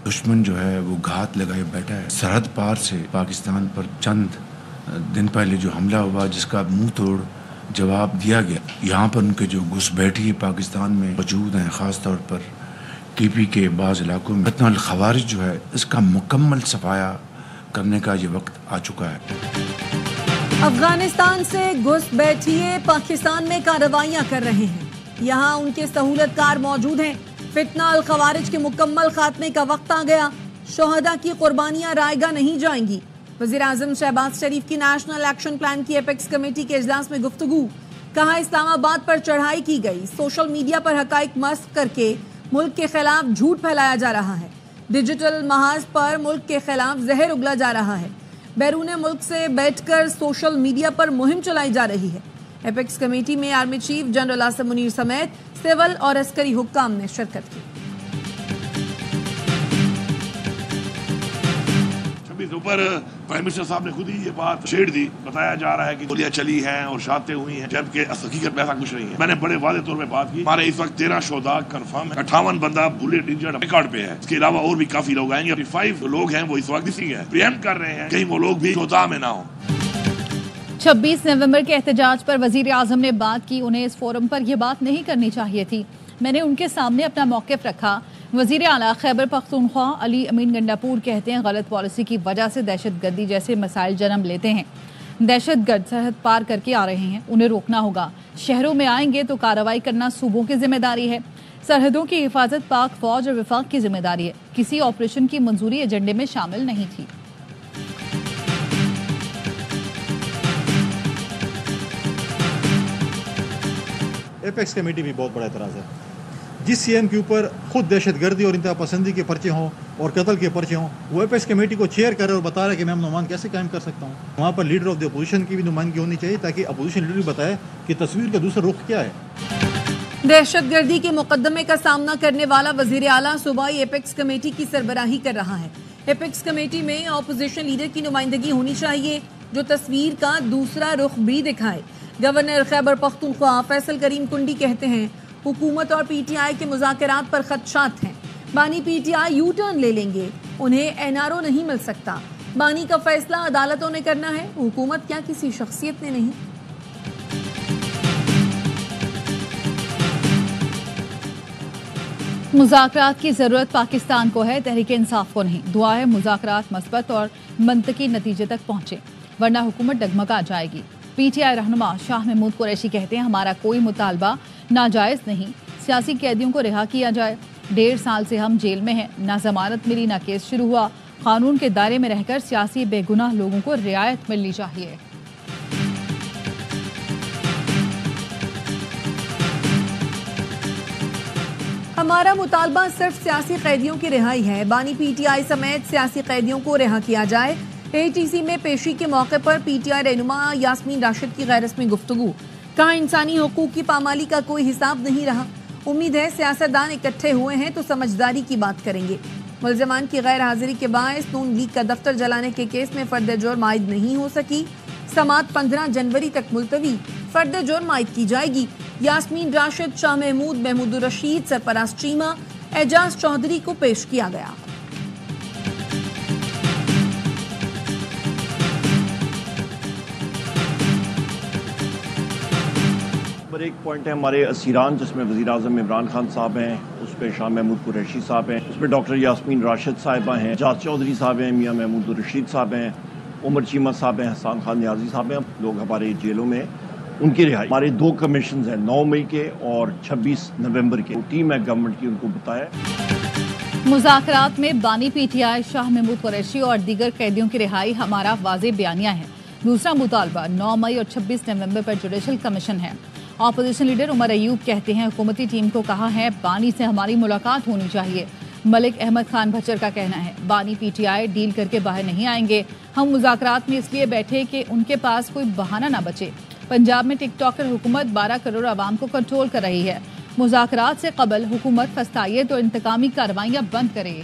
دشمن جو ہے وہ گھات لگائے بیٹھا ہے. سرحد پار سے پاکستان پر چند دن پہلے جو حملہ ہوا جس کا منہ توڑ جواب دیا گیا. یہاں پر ان کے جو گھس بیٹھی پاکستان میں موجود ہیں، خاص طور پر ٹی پی کے بعض علاقوں میں فتنہ الخوارج جو ہے اس کا مکمل صفایا کرنے کا یہ وقت آ چکا ہے. افغانستان سے گھس بیٹھیے پاکستان میں کارروائیاں کر رہے ہیں. یہاں ان کے سہولت کار موجود ہیں. فتنہ الخوارج کے مکمل خاتمے کا وقت آ گیا. شہداء کی قربانیاں رائے گاہ نہیں جائیں گی. وزیر اعظم شہباز شریف کی نیشنل ایکشن پلان کی ایپیکس کمیٹی کے اجلاس میں گفتگو. کہا اسلام آباد پر چڑھائی کی گئی. سوشل میڈیا پر حقائق مسخ کر کے ملک کے خلاف جھوٹ پھیلایا جا رہا ہے. ڈیجیٹل محاذ پر ملک کے خلاف زہر اگلا جا رہا ہے. بیرون ملک سے بیٹھ کر سوشل میڈیا پر مہم چلائی جا رہی ہے. ایپیکس کمیٹی میں army chief general Asim Munir سمیت سول اور عسکری حکام نے شرکت کی. اوپر پرائم منسٹر صاحب نے خود ہی یہ بات چھیڑ دی. بتایا جا رہا ہے کہ گولیاں چلی ہیں اور شہادتیں ہوئی ہیں، جبکہ حقیقت میں ایسا کچھ نہیں ہے. میں نے بڑے واضح طور پہ بات کی. ہمارے اس وقت 13 شہداء کنفرم ہے، 58 بندہ بلٹ انجرڈ ریکارڈ پہ ہے. اس کے علاوہ اور بھی کافی لوگ آئیں گے. 5 لوگ ہیں وہ اس وقت مسنگ ہیں. پریمپٹ کر رہے ہیں کہیں وہ لوگ بھی شہداء میں نہ ہوں. 26 نومبر کے احتجاج پر وزیر اعظم نے بات کی. انہیں اس فورم پر یہ بات نہیں کرنی چاہیے تھی. میں نے ان کے سامنے اپنا موقف رکھا. وزیر اعلیٰ خیبر پختونخوا علی امین گنڈاپور کہتے ہیں غلط پالیسی کی وجہ سے دہشت گردی جیسے مسائل جنم لیتے ہیں. دہشت گرد سرحد پار کر کے آ رہے ہیں، انہیں روکنا ہوگا. شہروں میں آئیں گے تو کارروائی کرنا صوبوں کی ذمہ داری ہے. سرحدوں کی حفاظت پاک فوج اور وفاق کی ذمہ داری ہے. کسی آپریشن کی منظوری ایجنڈے میں شامل نہیں تھی. ایپیکس کمیٹی بھی بہت بڑا اعتراض ہے. جس سی ایم کے اوپر خود دہشت گردی اور انتہا پسندی کے پرچے ہوں اور قتل کے پرچے ہوں، وہ ایپیکس کمیٹی کو چیئر کر رہے اور بتا رہے کہ میں نمان کیسے قائم کر سکتا ہوں. وہاں پر لیڈر آف دی اپوزیشن کی بھی نمائندگی ہونی چاہیے تاکہ اپوزیشن لیڈر بتائے کہ تصویر کا دوسرا رخ کیا ہے. دہشت گردی کے مقدمے کا سامنا کرنے والا وزیر اعلیٰ صوبائی ایپیکس کمیٹی کی سربراہی کر رہا ہے. ایپیکس کمیٹی میں اپوزیشن لیڈر کی نمائندگی ہونی چاہیے جو تصویر کا دوسرا رخ بھی دکھائے. گورنر خیبر پختونخوا فیصل کریم کنڈی کہتے ہیں حکومت اور پی ٹی آئی کے مذاکرات پر خدشات ہیں. بانی P T I you turn لے لیں گے، انہیں این آر او نہیں مل سکتا. بانی کا فیصلہ عدالتوں نے کرنا ہے، حکومت کیا کسی شخصیت نے نہیں. مذاکرات کی ضرورت پاکستان کو ہے، تحریک انصاف کو نہیں. دعا ہے مذاکرات مثبت اور منطقی نتیجے تک پہنچے ورنہ حکومت ڈگمگا جائے گی. پی ٹی آئی رہنما شاہ محمود قریشی کہتے ہیں ہمارا کوئی مطالبہ ناجائز نہیں. سیاسی قیدیوں کو رہا کیا جائے. 1.5 سال سے ہم جیل میں ہیں، نہ ضمانت ملی نہ کیس شروع ہوا. قانون کے دائرے میں رہ کر سیاسی بے گناہ لوگوں کو رعایت ملنی چاہیے. ہمارا مطالبہ صرف سیاسی قیدیوں کی رہائی ہے. بانی پی ٹی آئی سمیت سیاسی قیدیوں کو رہا کیا جائے. اے ٹی سی میں پیشی کے موقع پر پی ٹی آئی رہنما یاسمین راشد کی غیر رسمی گفتگو. کہا انسانی حقوق کی پامالی کا کوئی حساب نہیں رہا. امید ہے سیاستدان اکٹھے ہوئے ہیں تو سمجھداری کی بات کریں گے. ملزمان کی غیر حاضری کے باعث نون لیگ کا دفتر جلانے کے کیس میں فرد جرم عائد نہیں ہو سکی. سماعت 15 جنوری تک ملتوی، فرد جرم عائد کی جائے گی. یاسمین راشد، شاہ محمود، محمود الرشید، سرپراز چیمہ، اعجاز چودھری کو پیش کیا گیا. ایک پوائنٹ ہے ہمارے اسیران جس میں وزیر اعظم عمران خان صاحب ہیں، اس پہ شاہ محمود قریشی صاحب ہیں، اس پہ ڈاکٹر یاسمین راشد صاحبہ ہیں، اعجاز چودھری صاحب ہیں، میاں محمود الرشید صاحب ہیں، عمر چیمہ صاحب ہیں، حسان خان نیازی صاحب ہیں. لوگ ہمارے جیلوں میں ان کی رہائی. ہمارے 2 کمیشنز ہیں 9 مئی کے اور 26 نومبر کے. ٹیم ہے گورنمنٹ کی، ان کو بتایا. مذاکرات میں بانی P T I Shah Mahmood Qureshi اور دیگر قیدیوں کی رہائی ہمارا واضح بیانیہ ہے. دوسرا مطالبہ 9 مئی اور 26 نومبر پر جوڈیشل کمیشن ہے. اپوزیشن لیڈر عمر ایوب کہتے ہیں حکومتی ٹیم کو کہا ہے بانی سے ہماری ملاقات ہونی چاہیے. ملک احمد خان بھچر کا کہنا ہے بانی پی ٹی آئی ڈیل کر کے باہر نہیں آئیں گے. ہم مذاکرات میں اس لیے بیٹھے کہ ان کے پاس کوئی بہانہ نہ بچے. پنجاب میں ٹک ٹاکر حکومت 12 کروڑ عوام کو کنٹرول کر رہی ہے. مذاکرات سے قبل حکومت فسطائیت اور انتقامی کارروائیاں بند کرے.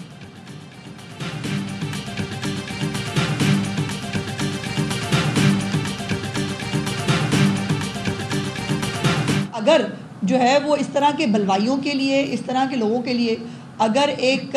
اگر جو ہے وہ اس طرح کے بلوائیوں کے لیے، اس طرح کے لوگوں کے لیے اگر ایک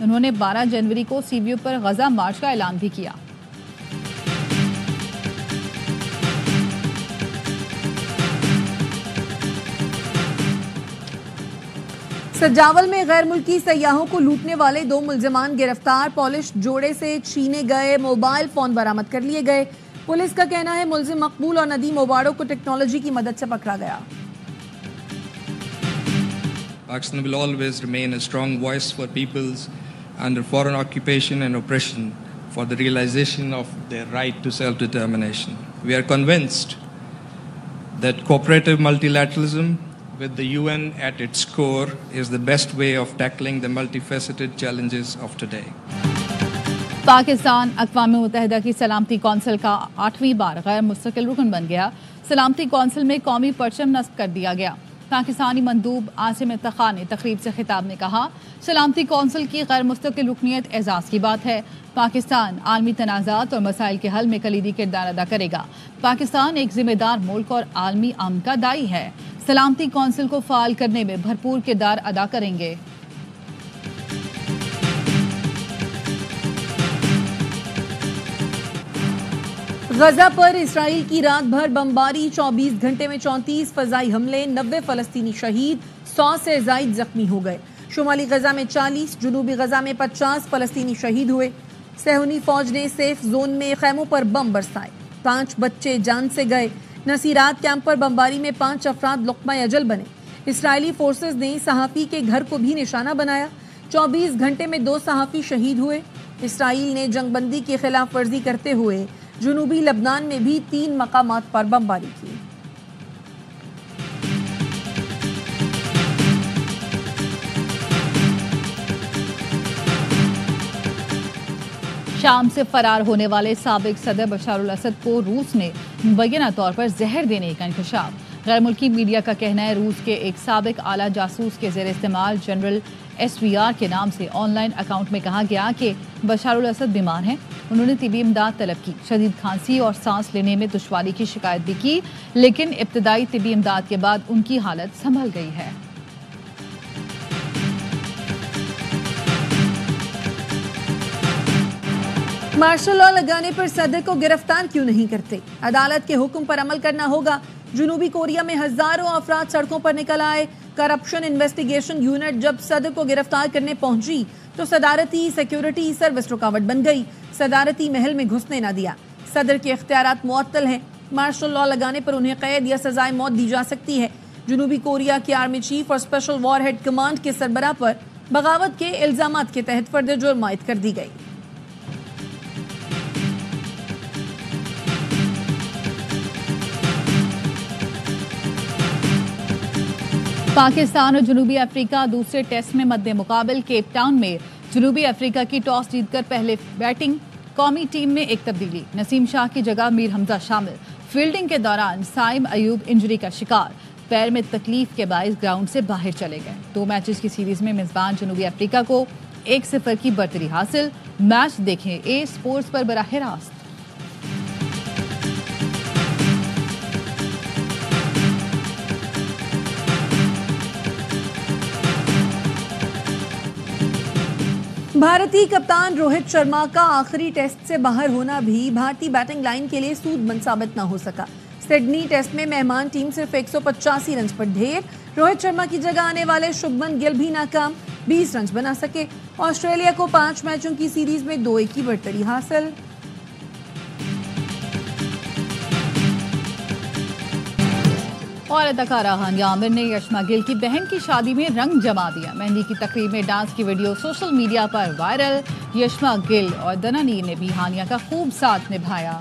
انہوں نے 12 جنوری کو CVO پر غزہ مارچ کا اعلان بھی کیا۔ سجاول میں غیر ملکی سیاحوں کو لوٹنے والے 2 ملزمان گرفتار، پولش جوڑے سے چھینے گئے موبائل فون برآمد کر لیے گئے۔ پولیس کا کہنا ہے ملزم مقبول اور ندیم اوباڑو کو ٹیکنالوجی کی مدد سے پکڑا گیا۔ Pakistan will always remain a strong voice for peoples under foreign occupation and oppression for the realization of their right to self-determination. We are convinced that cooperative multilateralism with the UN at its core is the best way of tackling the multifaceted challenges of today. Pakistan اقوام متحدہ کی سلامتی council کا 8ویں بار غیر مستقل رکن بن گیا۔ سلامتی کونسل میں قومی پرچم نصب کر دیا گیا۔ پاکستانی مندوب عاصم افتخار نے تقریب سے خطاب میں کہا، سلامتی کونسل کی غیر مستقل رکنیت اعزاز کی بات ہے۔ پاکستان عالمی تنازعات اور مسائل کے حل میں کلیدی کردار ادا کرے گا۔ پاکستان ایک ذمہ دار ملک اور عالمی امن کا داعی ہے۔ سلامتی کونسل کو فعال کرنے میں بھرپور کردار ادا کریں گے۔ غزہ پر اسرائیل کی رات بھر بمباری، 24 گھنٹے میں 34 فضائی حملے، 90 فلسطینی شہید، 100 سے زائد زخمی ہو گئے۔ شمالی غزہ میں 40، جنوبی غزہ میں 50 فلسطینی شہید ہوئے۔ صہیونی فوج نے سیف زون میں خیموں پر بم برسائے، 5 بچے جان سے گئے۔ نصیرات کیمپ پر بمباری میں 5 افراد لقمہ اجل بنے۔ اسرائیلی فورسز نے صحافی کے گھر کو بھی نشانہ بنایا، 24 گھنٹے میں 2 صحافی شہید ہوئے۔ اسرائیل نے جنگ بندی کی خلاف ورزی کرتے ہوئے جنوبی لبنان میں بھی 3 مقامات پر بمباری کی۔ شام سے فرار ہونے والے سابق صدر بشار الاسد کو روس نے مبینہ طور پر زہر دینے کا انکشاف۔ غیر ملکی میڈیا کا کہنا ہے روس کے ایک سابق اعلیٰ جاسوس کے زیر استعمال جنرل SVR کے نام سے آن لائن اکاؤنٹ میں کہا گیا کہ بشار الاسد بیمار ہیں۔ انہوں نے طبی امداد طلب کی، شدید کھانسی اور سانس لینے میں دشواری کی شکایت بھی کی، لیکن ابتدائی طبی امداد کے بعد ان کی حالت سنبھل گئی ہے۔ مارشل لا لگانے پر صدر کو گرفتار کیوں نہیں کرتے؟ عدالت کے حکم پر عمل کرنا ہوگا۔ جنوبی کوریا میں ہزاروں افراد سڑکوں پر نکل آئے۔ کرپشن انویسٹیگیشن یونٹ جب صدر کو گرفتار کرنے پہنچی تو صدارتی سیکیورٹی سروس رکاوٹ بن گئی، صدارتی محل میں گھسنے نہ دیا۔ صدر کے اختیارات معطل ہیں، مارشل لا لگانے پر انہیں قید یا سزائے موت دی جا سکتی ہے۔ جنوبی کوریا کے آرمی چیف اور اسپیشل وار ہیڈ کمانڈ کے سربراہ پر بغاوت کے الزامات کے تحت فرد جرم عائد کر دی گئی۔ پاکستان اور جنوبی افریقہ دوسرے ٹیسٹ میں مد مقابل کیپ ٹاؤن میں جنوبی افریقہ کی ٹاس جیت کر پہلے بیٹنگ۔ قومی ٹیم میں ایک تبدیلی، نسیم شاہ کی جگہ میر حمزہ شامل۔ فیلڈنگ کے دوران سائم ایوب انجری کا شکار، پیر میں تکلیف کے باعث گراؤنڈ سے باہر چلے گئے۔ 2 میچز کی سیریز میں میزبان جنوبی افریقہ کو 1-0 کی برتری حاصل۔ میچ دیکھیں اے سپورٹس پر براہ راست۔ بھارتی کپتان روہت شرما کا آخری ٹیسٹ سے باہر ہونا بھی بھارتی بیٹنگ لائن کے لیے سود مند ثابت نہ ہو سکا۔ سڈنی ٹیسٹ میں مہمان ٹیم صرف 185 رنز پر ڈھیر۔ روہت شرما کی جگہ آنے والے شبمن گل بھی ناکام، 20 رنز بنا سکے۔ آسٹریلیا کو 5 میچوں کی سیریز میں 2-1 کی برتری حاصل۔ اور اداکارہ ہانیہ عامر نے یشما گل کی بہن کی شادی میں رنگ جما دیا۔ مہندی کی تقریب میں ڈانس کی ویڈیو سوشل میڈیا پر وائرل۔ یشما گل اور دنانی نے بھی ہانیہ کا خوب ساتھ نبھایا۔